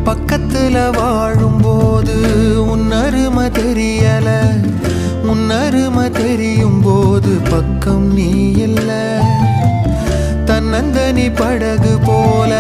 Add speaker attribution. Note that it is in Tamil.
Speaker 1: பக்கத்துல வாழும்போது உன்னருமை தெரியல, உன்னருமை தெரியும் போது பக்கம் நீ இல்ல. தன்னந்தனி படகு போல